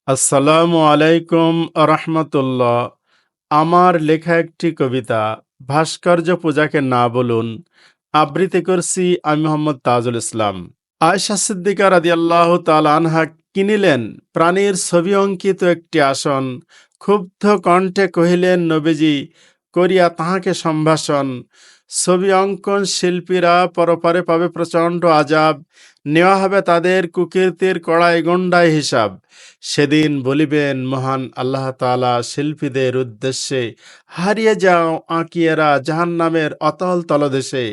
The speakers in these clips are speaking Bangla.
আসসালামু আলাইকুম রহমতুল্লাহ। আমার লেখা একটি কবিতা ভাস্কর্য পূজাকে না বলুন আবৃত্তি করছি আমি মোহাম্মদ তাজুল ইসলাম। আয়েশা সিদ্দিকা রাদিয়াল্লাহু তাআলা আনহা কিনিলেন প্রাণীর ছবি অঙ্কিত একটি আসন, ক্ষুব্ধ কণ্ঠে কহিলেন নবীজি, করিয়া তাহাকে সম্ভাষণ। ছবি অঙ্কন শিল্পীরা পরপারে পাবে প্রচণ্ড আজাব, নেওয়া হবে তাদের কুকীর্তির কড়াই গণ্ডায় হিসাব। সেদিন বলিবেন মহান আল্লাহ তাআলা শিল্পীদের উদ্দেশ্যে, হারিয়ে যাও আঁকিয়েরা জাহান্নামের অতল তলদেশে।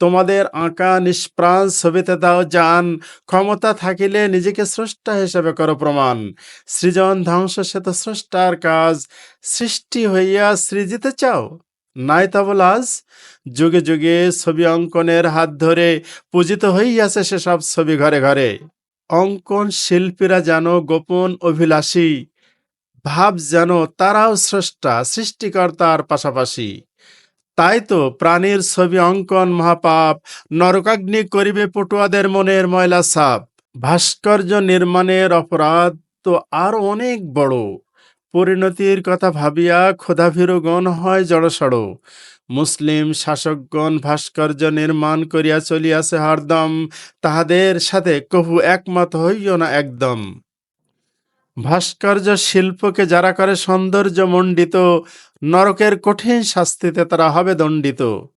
তোমাদের আঁকা নিষ্প্রাণ ছবিতে দাও জান, ক্ষমতা থাকিলে নিজেকে স্রষ্টা হিসেবে করো প্রমাণ। সৃজন ধ্বংস সে তো স্রষ্টার কাজ, সৃষ্টি হইয়া সৃজিতে চাও নাই তা বল আজ। যুগে যুগে ছবি অঙ্কনের হাত ধরে পূজিত হইয়াছে সেসব ছবি ঘরে ঘরে। অঙ্কন শিল্পীরা যেন গোপন অভিলাষী, ভাব যেন তারাও স্রষ্টা সৃষ্টিকর্তার পাশাপাশি। তাই তো প্রাণীর ছবি অঙ্কন মহাপাপ, নরকাগ্নি করিবে পটুয়াদের মনের ময়লা ছাপ। ভাস্কর্য নির্মাণের অপরাধ তো আরো অনেক বড়, পরিণতির কথা ভাবিয়া ক্ষুধাভীরুগণ হয় জড়সড়। মুসলিম শাসকগণ ভাস্কর্য নির্মাণ করিয়া চলিয়াছে হরদম, তাহাদের সাথে কভু একমত হইও না একদম। ভাস্কর্য শিল্পকে যারা করে সৌন্দর্য মণ্ডিত, নরকের কঠিন শাস্তিতে তারা হবে দণ্ডিত।